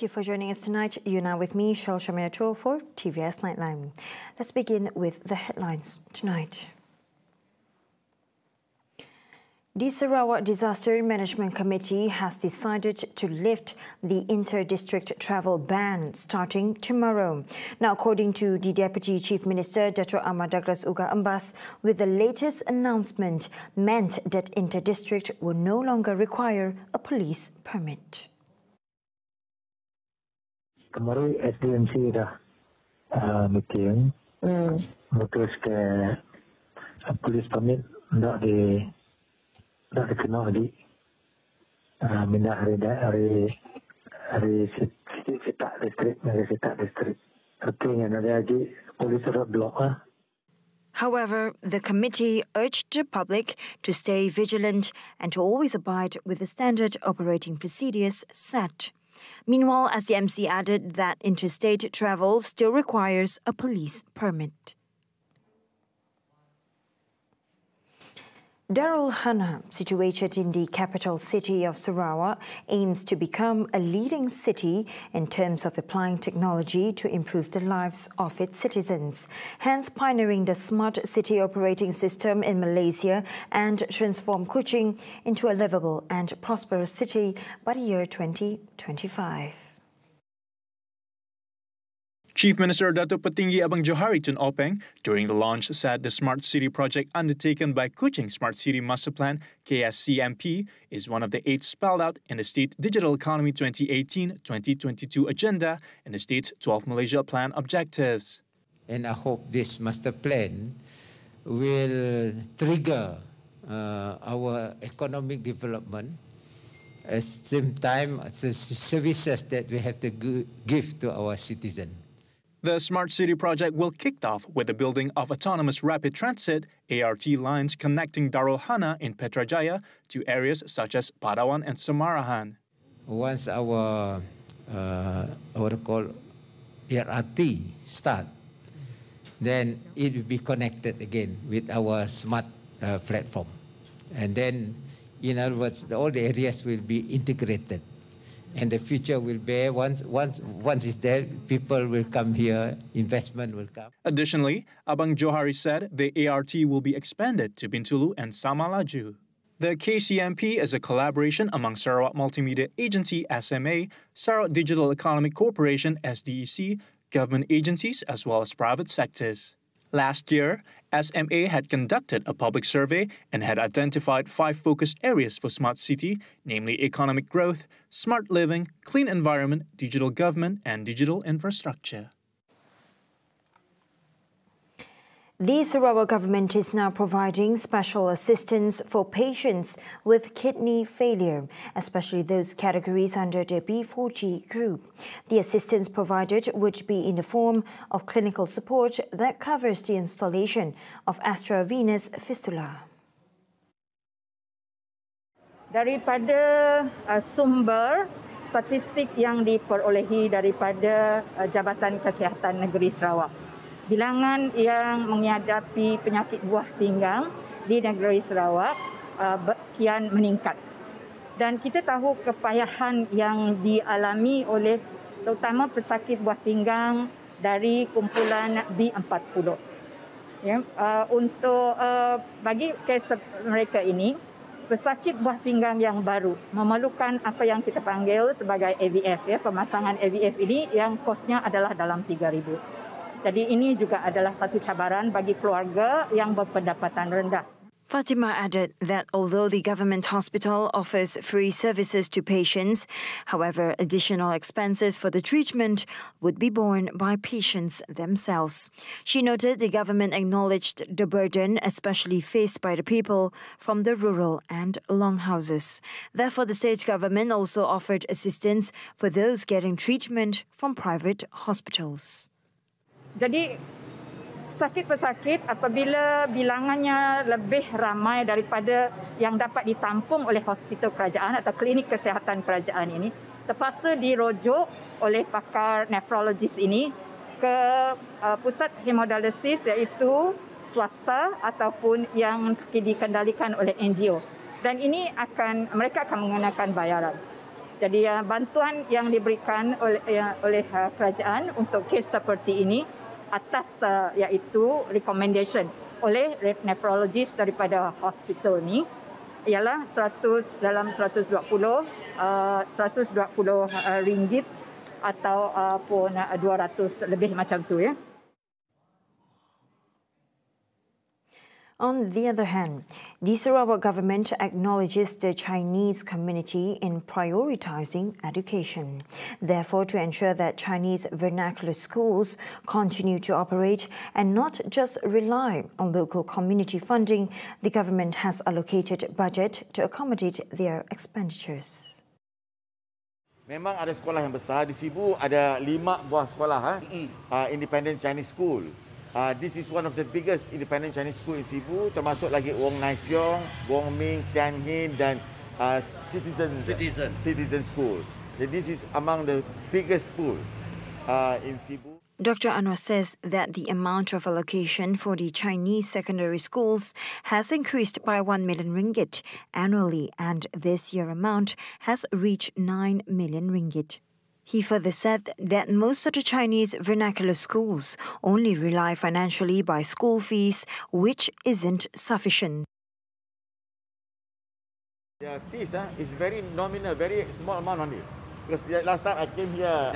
you for joining us tonight. You're now with me, Shamina for TVS Nightline. Let's begin with the headlines tonight. The Sarawak Disaster Management Committee has decided to lift the inter-district travel ban starting tomorrow. Now, according to the Deputy Chief Minister, Dr. Ahmad Douglas Uga Ambas, with the latest announcement meant that inter-district will no longer require a police permit. Kemarin SDMC dah meeting, memutuskan polis permit tidak dikenal lagi. Minat hari setak distrik, artinya ada lagi polis ada blok lah. However, the committee urged the public to stay vigilant and to always abide with the standard operating procedures set. Meanwhile, as the MC added that interstate travel still requires a police permit. DARUL HANA, situated in the capital city of Sarawak, aims to become a leading city in terms of applying technology to improve the lives of its citizens, hence pioneering the smart city operating system in Malaysia and transform Kuching into a livable and prosperous city by the year 2025. Chief Minister Datuk Petinggi Abang Johari Tun Openg, during the launch, said the Smart City project undertaken by Kuching Smart City Master Plan KSCMP is one of the 8 spelled out in the State Digital Economy 2018-2022 agenda and the state's 12 Malaysia Plan objectives. And I hope this master plan will trigger our economic development at the same time the services that we have to give to our citizens. The Smart City project will kick off with the building of autonomous rapid transit ART lines connecting Darul Hana in Petrajaya to areas such as Padawan and Samarahan. Once our ART start, then it will be connected again with our smart platform, and then, in other words, all the areas will be integrated. And the future will be, once it's there, people will come here, investment will come. Additionally, Abang Johari said the ART will be expanded to Bintulu and Samalaju. The KCMP is a collaboration among Sarawak Multimedia Agency SMA, Sarawak Digital Economic Corporation SDEC, government agencies as well as private sectors. Last year, SMA had conducted a public survey and had identified 5 focus areas for Smart City, namely economic growth, smart living, clean environment, digital government, and digital infrastructure. The Sarawak government is now providing special assistance for patients with kidney failure, especially those categories under the B4G group. The assistance provided would be in the form of clinical support that covers the installation of extravenous fistula. Daripada sumber statistik yang diperolehi daripada Jabatan Kesihatan Negeri Sarawak, bilangan yang menghadapi penyakit buah pinggang di negeri Sarawak kian meningkat. Dan kita tahu kepayahan yang dialami oleh terutama pesakit buah pinggang dari kumpulan B40. Ya, untuk bagi kes mereka ini, pesakit buah pinggang yang baru memerlukan apa yang kita panggil sebagai AVF. Ya, pemasangan AVF ini yang kosnya adalah dalam 3,000. Jadi ini juga adalah satu cabaran bagi keluarga yang berpendapatan rendah. Fatima added that although the government hospital offers free services to patients, however, additional expenses for the treatment would be borne by patients themselves. She noted the government acknowledged the burden especially faced by the people from the rural and longhouses. Therefore, the state government also offered assistance for those getting treatment from private hospitals. Jadi pesakit-pesakit apabila bilangannya lebih ramai daripada yang dapat ditampung oleh hospital kerajaan atau klinik kesihatan kerajaan ini, terpaksa dirujuk oleh pakar nefrologis ini ke pusat hemodialisis iaitu swasta ataupun yang dikendalikan oleh NGO. Dan ini mereka akan mengenakan bayaran. Jadi bantuan yang diberikan oleh kerajaan untuk kes seperti ini atas iaitu recommendation oleh nephrologist daripada hospital ni ialah 120 ringgit atau pun 200 lebih macam tu ya. On the other hand, the Sarawak government acknowledges the Chinese community in prioritizing education. Therefore, to ensure that Chinese vernacular schools continue to operate and not just rely on local community funding, the government has allocated budget to accommodate their expenditures. Memang ada sekolah yang besar. Di Sibu ada 5 buah sekolah independent Chinese school. This is one of the biggest independent Chinese school in Sibu, termasuk lagi Wong Nai Siong, Wong Ming, Tian Hin dan Citizen School. So this is among the biggest school in Sibu. Dr. Anwar says that the amount of allocation for the Chinese secondary schools has increased by 1 million ringgit annually, and this year amount has reached 9 million ringgit. He further said that most of the Chinese vernacular schools only rely financially by school fees, which isn't sufficient. The fees is very nominal, very small amount only. Because last time I came here,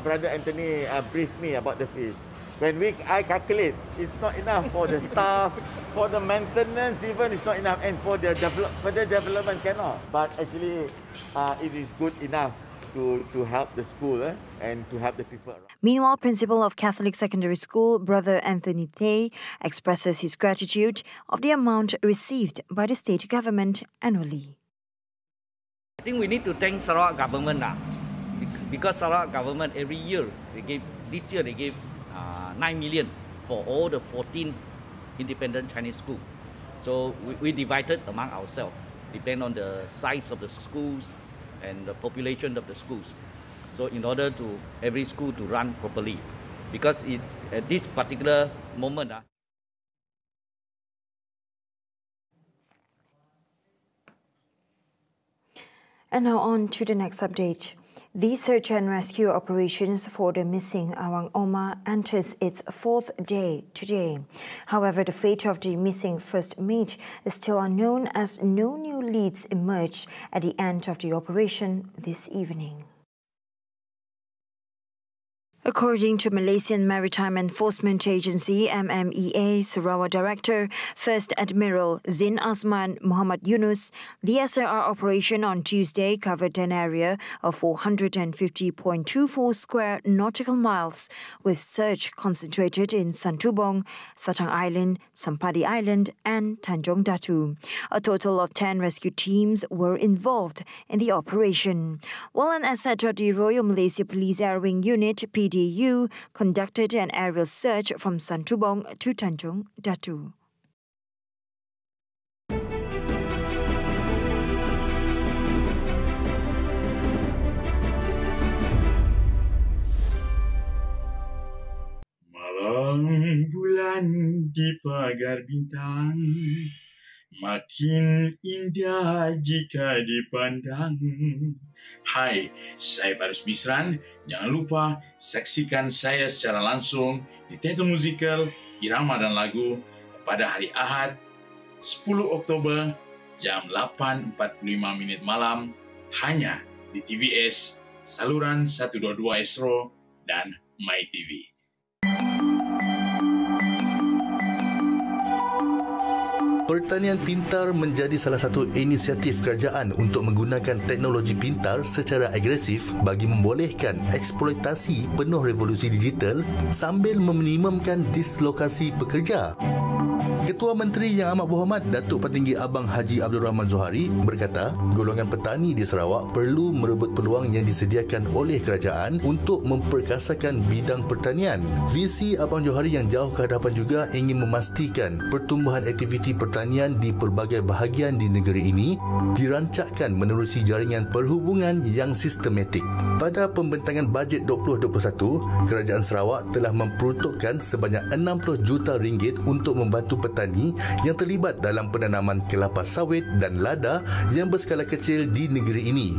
Brother Anthony briefed me about the fees. When I calculate, it's not enough for the staff, for the maintenance even it's not enough, and for the development cannot. But actually, it is good enough to help the school and to help the people around. Meanwhile, Principal of Catholic Secondary School, Brother Anthony Tay, expresses his gratitude of the amount received by the state government annually. I think we need to thank Sarawak government because Sarawak government every year this year they gave 9 million for all the 14 independent Chinese schools. So we divided among ourselves, depend on the size of the schools and the population of the schools. So in order to every school to run properly, because it's at this particular moment. And now on to the next update. The search and rescue operations for the missing Awang Oma enters its 4th day today. However, the fate of the missing first mate is still unknown as no new leads emerged at the end of the operation this evening. According to Malaysian Maritime Enforcement Agency (MMEA) Sarawak Director First Admiral Zin Azman Muhammad Yunus, the SAR operation on Tuesday covered an area of 450.24 square nautical miles, with search concentrated in Santubong, Satang Island, Sampadi Island and Tanjong Datu. A total of 10 rescue teams were involved in the operation, while an asset of the Royal Malaysia Police Air Wing Unit (PDU) conducted an aerial search from Santubong to Tanjong Datu. Malam bulan di pagar bintang, makin indah jika dipandang. Hai, saya Faris Bisran. Jangan lupa saksikan saya secara langsung di teater musikal Irama dan Lagu pada hari Ahad 10 Oktober jam 8.45 malam hanya di TVS saluran 122 Esro dan My TV. Pertanian pintar menjadi salah satu inisiatif kerajaan untuk menggunakan teknologi pintar secara agresif bagi membolehkan eksploitasi penuh revolusi digital sambil meminimumkan dislokasi pekerja. Ketua Menteri Yang Amat Berhormat Datuk Petinggi Abang Haji Abdul Rahman Zohari berkata, golongan petani di Sarawak perlu merebut peluang yang disediakan oleh kerajaan untuk memperkasakan bidang pertanian. Visi Abang Zohari yang jauh ke hadapan juga ingin memastikan pertumbuhan aktiviti pertanian di pelbagai bahagian di negeri ini dirancangkan menerusi jaringan perhubungan yang sistematik. Pada pembentangan bajet 2021, Kerajaan Sarawak telah memperuntukkan sebanyak 60 juta ringgit untuk membantu petani petani yang terlibat dalam penanaman kelapa sawit dan lada yang berskala kecil di negeri ini.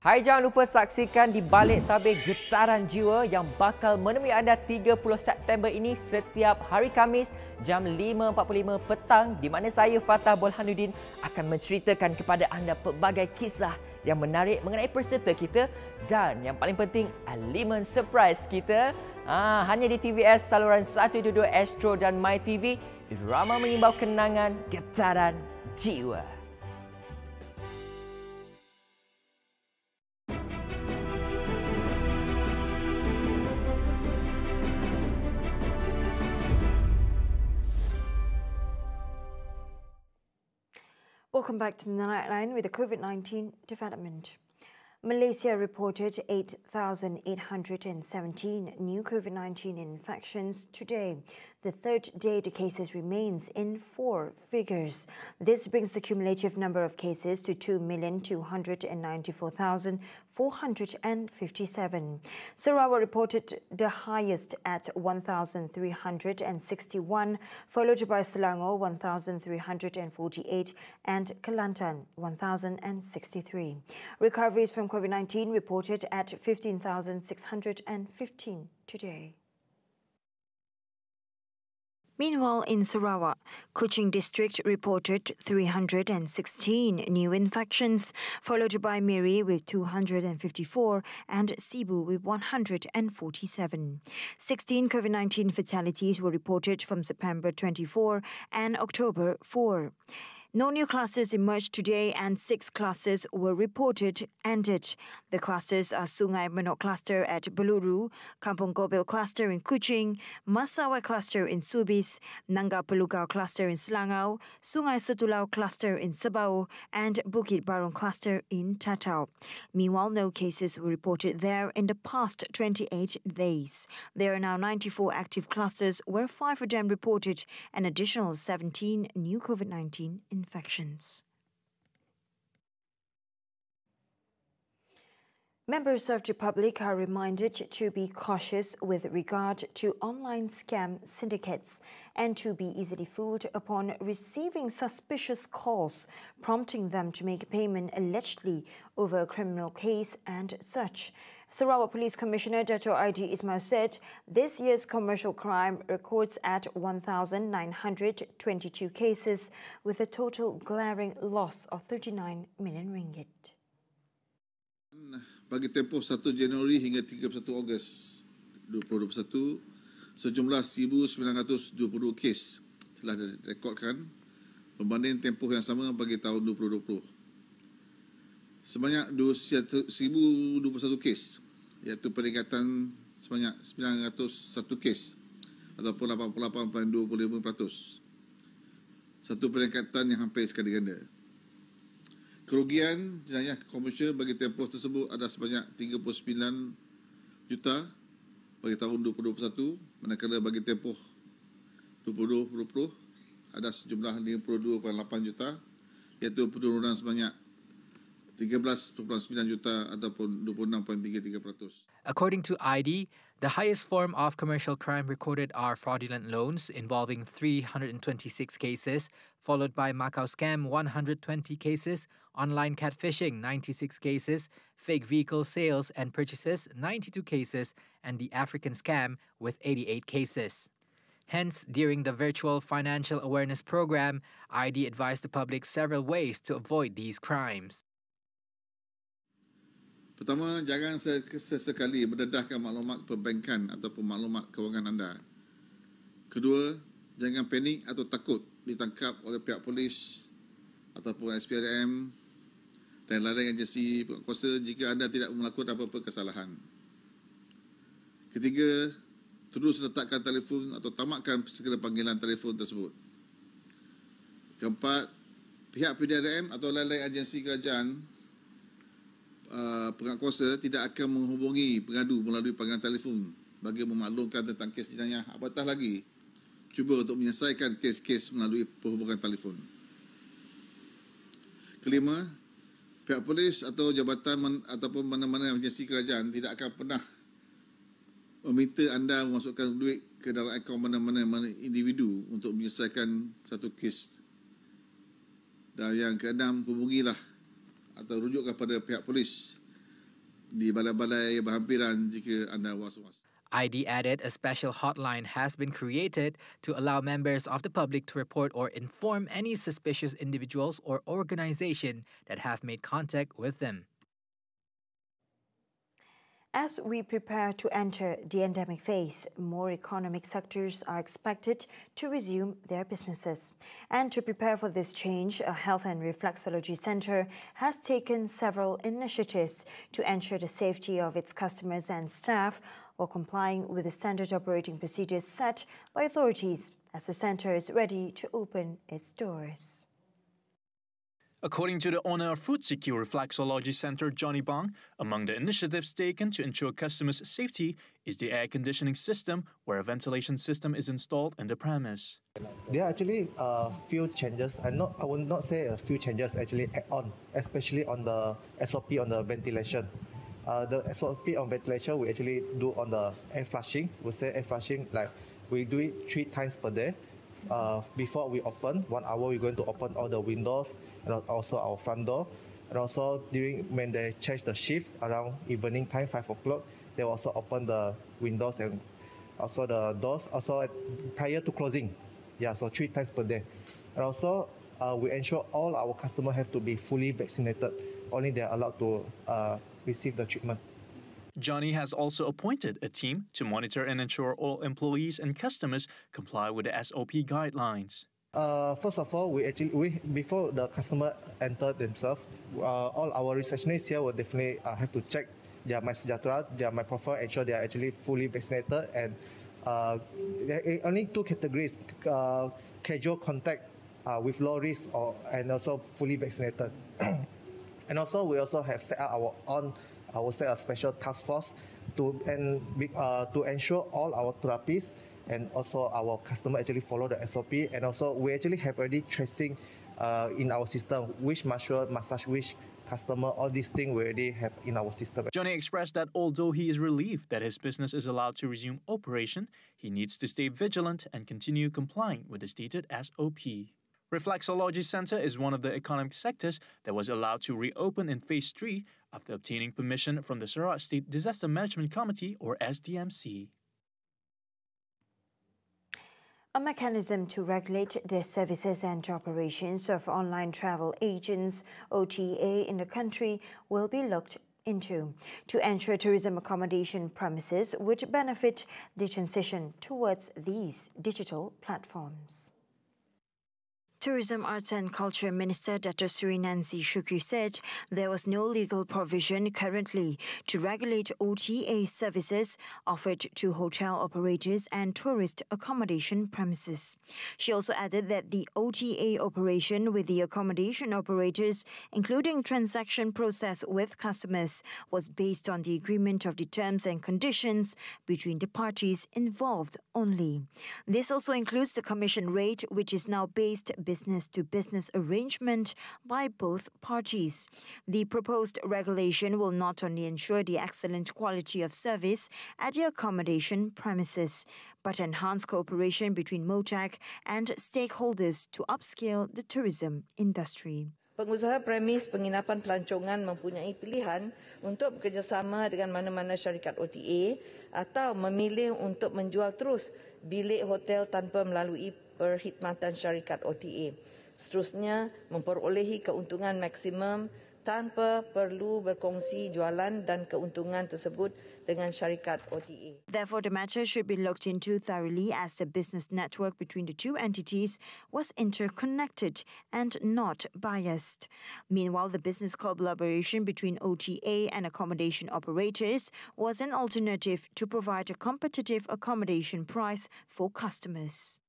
Hai, jangan lupa saksikan di balik tabir Getaran Jiwa yang bakal menemui anda 30 September ini setiap hari Khamis jam 5.45 petang, di mana saya Fatah Bolhanuddin akan menceritakan kepada anda pelbagai kisah yang menarik mengenai peserta kita dan yang paling penting elemen surprise kita hanya di TVS saluran 122 Astro dan My TV, drama mengimbau kenangan Getaran Jiwa. Welcome back to the Nightline with the COVID-19 development. Malaysia reported 8,817 new COVID-19 infections today. The third day the cases remains in 4 figures. This brings the cumulative number of cases to 2,294,457. Sarawak reported the highest at 1,361, followed by Selangor 1,348 and Kelantan 1,063. Recoveries from COVID-19 reported at 15,615 today. Meanwhile, in Sarawak, Kuching district reported 316 new infections, followed by Miri with 254 and Sibu with 147. 16 COVID-19 fatalities were reported from September 24 and October 4. No new clusters emerged today and 6 clusters were reported ended. The clusters are Sungai Menok cluster at Beluru, Kampung Gobel cluster in Kuching, Masawai cluster in Subis, Nangga Pelugau cluster in Selangor, Sungai Setulau cluster in Sabau, and Bukit Barong cluster in Tatau. Meanwhile, no cases were reported there in the past 28 days. There are now 94 active clusters, where 5 of them reported an additional 17 new COVID-19 infections. Members of the public are reminded to be cautious with regard to online scam syndicates and to be easily fooled upon receiving suspicious calls prompting them to make a payment allegedly over a criminal case and such. Sarawak Police Commissioner Dato' ID Ismail said this year's commercial crime records at 1,922 cases with a total glaring loss of 39 million ringgit. Bagi tempoh 1 Januari hingga 31 Ogos 2021, sejumlah 1,922 kes telah direkodkan berbanding tempoh yang sama bagi tahun 2020. Sebanyak 1,021 kes, iaitu peningkatan sebanyak 901 kes ataupun 88.25%. Satu peningkatan yang hampir sekali ganda. Kerugian jenayah komersial bagi tempoh tersebut ada sebanyak 39 juta bagi tahun 2021, manakala bagi tempoh 2020 ada sejumlah 52.8 juta, iaitu penurunan sebanyak 13.9 juta ataupun 26.33%. According to ID, the highest form of commercial crime recorded are fraudulent loans involving 326 cases, followed by Macau scam 120 cases, online catfishing 96 cases, fake vehicle sales and purchases 92 cases, and the African scam with 88 cases. Hence, during the virtual financial awareness program, ID advised the public several ways to avoid these crimes. Pertama, jangan sesekali mendedahkan maklumat perbankan ataupun maklumat kewangan anda. Kedua, jangan panik atau takut ditangkap oleh pihak polis ataupun SPRM dan lain-lain agensi kuasa jika anda tidak melakukan apa-apa kesalahan. Ketiga, terus letakkan telefon atau tamatkan segala panggilan telefon tersebut. Keempat, pihak PDRM atau lain-lain agensi kerajaan penguatkuasa tidak akan menghubungi pengadu melalui panggilan telefon bagi memaklumkan tentang kes jenayah, apatah lagi cuba untuk menyelesaikan kes-kes melalui perhubungan telefon. Kelima, pihak polis atau jabatan ataupun mana-mana agensi kerajaan tidak akan pernah meminta anda memasukkan duit ke dalam akaun mana-mana individu untuk menyelesaikan satu kes. Dan yang keenam, hubungilah atau rujuk kepada pihak polis di balai-balai berhampiran jika anda was-was. ID added a special hotline has been created to allow members of the public to report or inform any suspicious individuals or organization that have made contact with them. As we prepare to enter the endemic phase, more economic sectors are expected to resume their businesses. And to prepare for this change, a Health and Reflexology Center has taken several initiatives to ensure the safety of its customers and staff while complying with the standard operating procedures set by authorities as the center is ready to open its doors. According to the owner of Food Secure Reflexology Center, Johnny Bang, among the initiatives taken to ensure customers' safety is the air conditioning system, where a ventilation system is installed in the premise. There are actually a few changes, and I will not say a few changes, actually add on, especially on the SOP on the ventilation. The SOP on ventilation we actually do on the air flushing. We say air flushing, like we do it 3 times per day. Before we open, 1 hour we're going to open all the windows and also our front door. And also when they change the shift around evening time, 5 o'clock, they will also open the windows and also the doors, also prior to closing. Yeah, so 3 times per day. And also we ensure all our customers have to be fully vaccinated. Only they are allowed to receive the treatment. Johnny has also appointed a team to monitor and ensure all employees and customers comply with the SOP guidelines. First of all, before the customer enter themselves, all our receptionists here will definitely have to check their MySejahtera, their MyProfile, ensure they are actually fully vaccinated. And there are only 2 categories: casual contact with low risk, and also fully vaccinated. And also we also have set up our own, I would say, a special task force to ensure all our therapists and also our customer actually follow the SOP. And also we actually have already tracing in our system which massage, which customer, all these things we already have in our system. Johnny expressed that although he is relieved that his business is allowed to resume operation, he needs to stay vigilant and continue complying with the stated SOP. Reflexology Center is one of the economic sectors that was allowed to reopen in Phase 3 after obtaining permission from the Sarawak State Disaster Management Committee, or SDMC. A mechanism to regulate the services and operations of online travel agents, OTA, in the country will be looked into to ensure tourism accommodation premises would benefit the transition towards these digital platforms. Tourism, Arts and Culture Minister Dr. Sri Nancy Shukri said there was no legal provision currently to regulate OTA services offered to hotel operators and tourist accommodation premises. She also added that the OTA operation with the accommodation operators, including transaction process with customers, was based on the agreement of the terms and conditions between the parties involved only. This also includes the commission rate, which is now based business-to-business arrangement by both parties. The proposed regulation will not only ensure the excellent quality of service at the accommodation premises, but enhance cooperation between MOTAC and stakeholders to upscale the tourism industry. Pengusaha premis penginapan pelancongan mempunyai pilihan untuk bekerjasama dengan mana-mana syarikat OTA atau memilih untuk menjual terus bilik hotel tanpa melalui perkhidmatan syarikat OTA. Seterusnya, memperolehi keuntungan maksimum tanpa perlu berkongsi jualan dan keuntungan tersebut dengan syarikat OTA. Therefore, the matter should be looked into thoroughly as the business network between the two entities was interconnected and not biased. Meanwhile, the business collaboration between OTA and accommodation operators was an alternative to provide a competitive accommodation price for customers.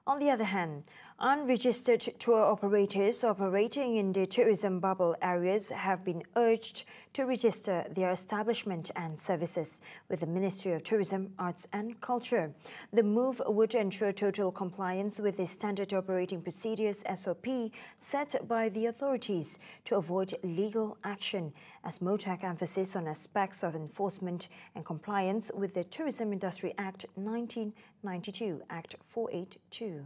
On the other hand, Unregistered tour operators operating in the tourism bubble areas have been urged to register their establishment and services with the Ministry of Tourism, Arts and Culture. The move would ensure total compliance with the Standard Operating Procedures (SOP) set by the authorities to avoid legal action, as MOTAC emphasis on aspects of enforcement and compliance with the Tourism Industry Act 1992, Act 482.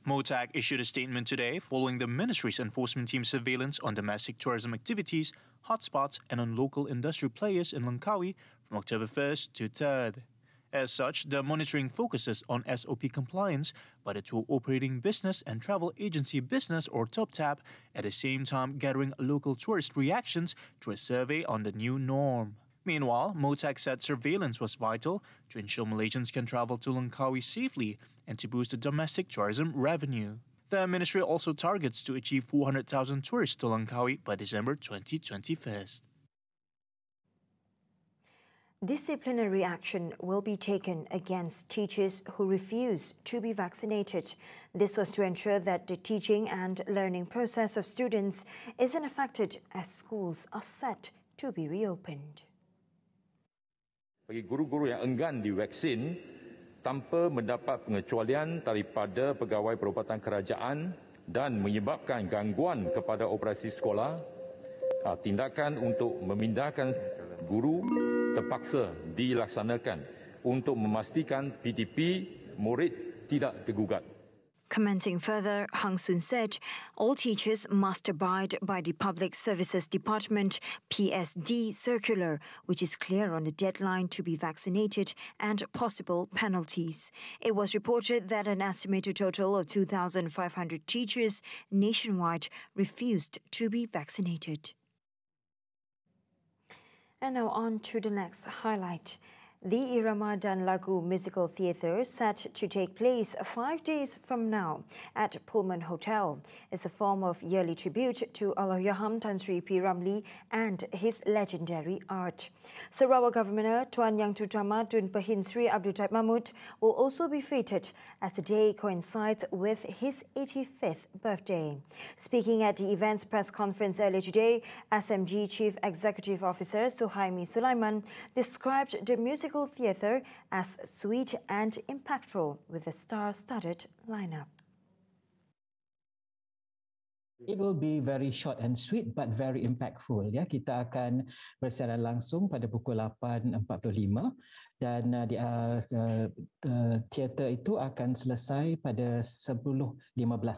MOTAC issued a statement today following the Ministry's enforcement team's surveillance on domestic tourism activities, hotspots and on local industry players in Langkawi from October 1st to 3rd. As such, the monitoring focuses on SOP compliance by the tour operating business and travel agency business or TOPTAP, at the same time gathering local tourist reactions to a survey on the new norm. Meanwhile, MOTAC said surveillance was vital to ensure Malaysians can travel to Langkawi safely and to boost the domestic tourism revenue. The ministry also targets to achieve 400,000 tourists to Langkawi by December 2021. Disciplinary action will be taken against teachers who refuse to be vaccinated. This was to ensure that the teaching and learning process of students isn't affected as schools are set to be reopened. Bagi guru-guru yang enggan divaksin tanpa mendapat pengecualian daripada pegawai perubatan kerajaan dan menyebabkan gangguan kepada operasi sekolah, tindakan untuk memindahkan guru terpaksa dilaksanakan untuk memastikan PTP murid tidak tergugat. Commenting further, Hang Soon said all teachers must abide by the Public Services Department PSD circular, which is clear on the deadline to be vaccinated and possible penalties. It was reported that an estimated total of 2,500 teachers nationwide refused to be vaccinated. And now on to the next highlight. The Irama dan Lagu Musical Theatre, set to take place 5 days from now at Pullman Hotel, is a form of yearly tribute to Allahyarham Tan Sri P. Ramlee and his legendary art. Sarawak Governor Tuan Yang Terutama Tun Pehin Sri Abdul Taib Mahmud will also be feted as the day coincides with his 85th birthday. Speaking at the event's press conference earlier today, SMG Chief Executive Officer Suhaimi Sulaiman described the musical theatre as sweet and impactful with a star-studded lineup. It will be very short and sweet but very impactful. Ya, kita akan bersiaran langsung pada pukul 8.45 dan teater itu akan selesai pada 10.15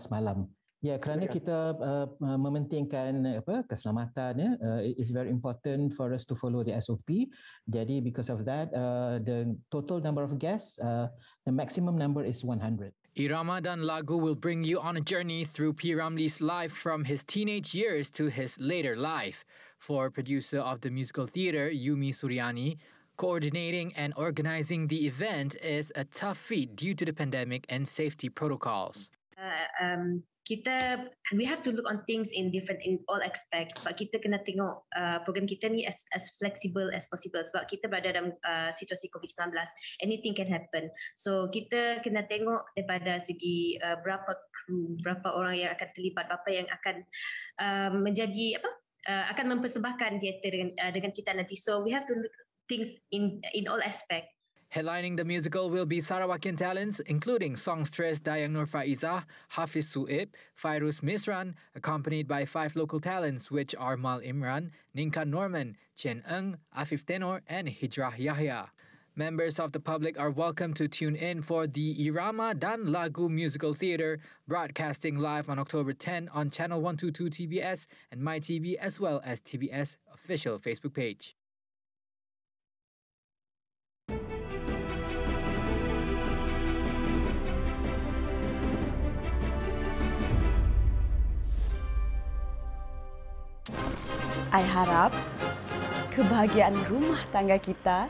malam. Ya, kerana kita mementingkan keselamatan, it is very important for us to follow the SOP. Jadi because of that, the total number of guests, the maximum number is 100. Irama dan Lagu will bring you on a journey through P. Ramlee's life from his teenage years to his later life. For producer of the musical theatre, Yumi Suryani, coordinating and organizing the event is a tough feat due to the pandemic and safety protocols. We have to look on things in all aspects, sebab kita kena tengok program kita ni as flexible as possible, sebab kita berada dalam situasi COVID-19, anything can happen. So kita kena tengok daripada segi berapa kru, berapa orang yang akan terlibat, berapa yang akan menjadi akan mempersembahkan teater dengan kita nanti. So we have to look things in all aspects. Headlining the musical will be Sarawakian talents, including songstress Dayang Nur Faizah, Hafiz Suib, Fairuz Misran, accompanied by 5 local talents, which are Mal Imran, Ninka Norman, Chen Eng, Afif Tenor, and Hijrah Yahya. Members of the public are welcome to tune in for the Irama dan Lagu Musical Theatre, broadcasting live on October 10 on Channel 122 TVS and MyTV, as well as TVS official Facebook page. I harap kebahagiaan rumah tangga kita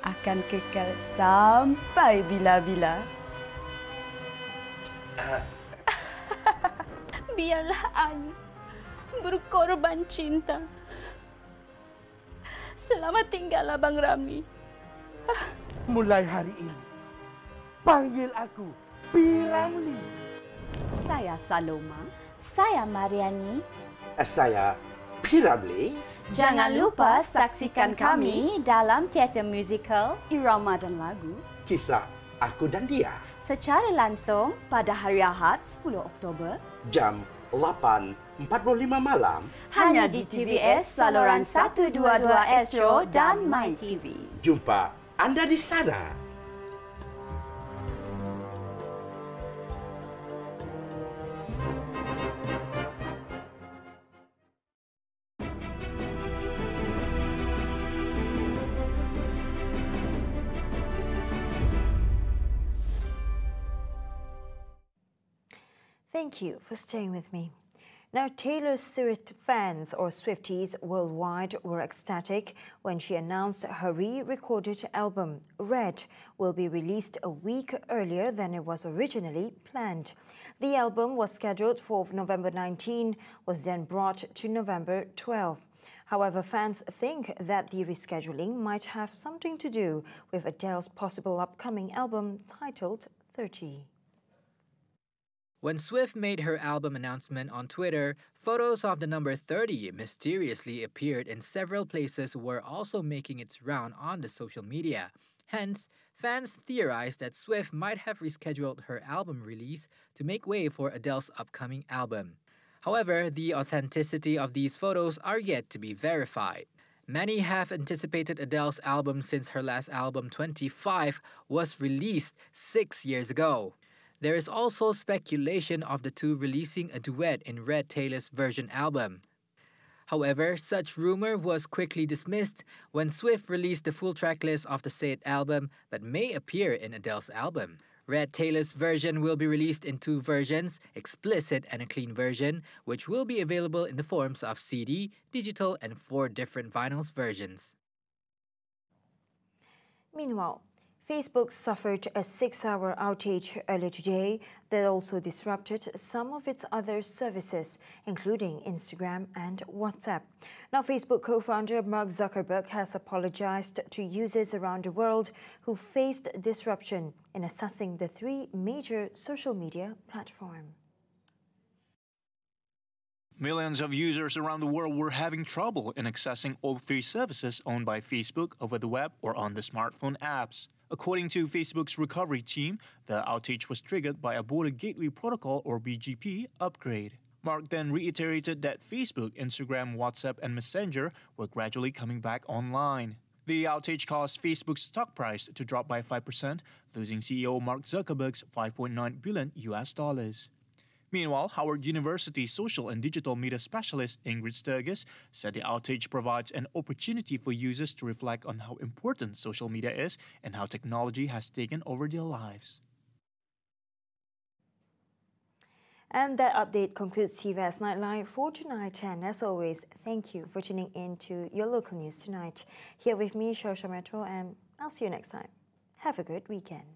akan kekal sampai bila-bila. Biarlah Ani berkorban cinta. Selamat tinggal Abang Ramlee. Mulai hari ini, Panggil aku Piramli. Saya Saloma. Saya Mariani. Saya Piramli. Jangan lupa saksikan kami dalam teater musikal Irama dan Lagu Kisah Aku dan Dia secara langsung pada hari Ahad 10 Oktober jam 8.45 malam hanya di TVS saluran 122 Astro dan My TV. Jumpa Anda di sana. Thank you for staying with me. Now, Taylor Swift fans or Swifties worldwide were ecstatic when she announced her re-recorded album, Red, will be released a week earlier than it was originally planned. The album was scheduled for November 19, was then brought to November 12. However, fans think that the rescheduling might have something to do with Adele's possible upcoming album titled 30. When Swift made her album announcement on Twitter, photos of the number 30 mysteriously appeared in several places were also making its round on the social media. Hence, fans theorized that Swift might have rescheduled her album release to make way for Adele's upcoming album. However, the authenticity of these photos are yet to be verified. Many have anticipated Adele's album since her last album, 25, was released 6 years ago. There is also speculation of the two releasing a duet in Red Taylor's version album. However, such rumor was quickly dismissed when Swift released the full track list of the said album but may appear in Adele's album. Red Taylor's version will be released in two versions, explicit and a clean version, which will be available in the forms of CD, digital, and 4 different vinyls versions. Meanwhile, Facebook suffered a 6-hour outage earlier today that also disrupted some of its other services, including Instagram and WhatsApp. Now, Facebook co-founder Mark Zuckerberg has apologized to users around the world who faced disruption in accessing the 3 major social media platforms. Millions of users around the world were having trouble in accessing all 3 services owned by Facebook over the web or on the smartphone apps. According to Facebook's recovery team, the outage was triggered by a Border Gateway Protocol or BGP upgrade. Mark then reiterated that Facebook, Instagram, WhatsApp, and Messenger were gradually coming back online. The outage caused Facebook's stock price to drop by 5%, losing CEO Mark Zuckerberg's $5.9 billion. Meanwhile, Howard University social and digital media specialist Ingrid Sturgis said the outage provides an opportunity for users to reflect on how important social media is and how technology has taken over their lives. And that update concludes TVS Nightline for tonight. And as always, thank you for tuning in to your local news tonight. Here with me, Shosha Metro, and I'll see you next time. Have a good weekend.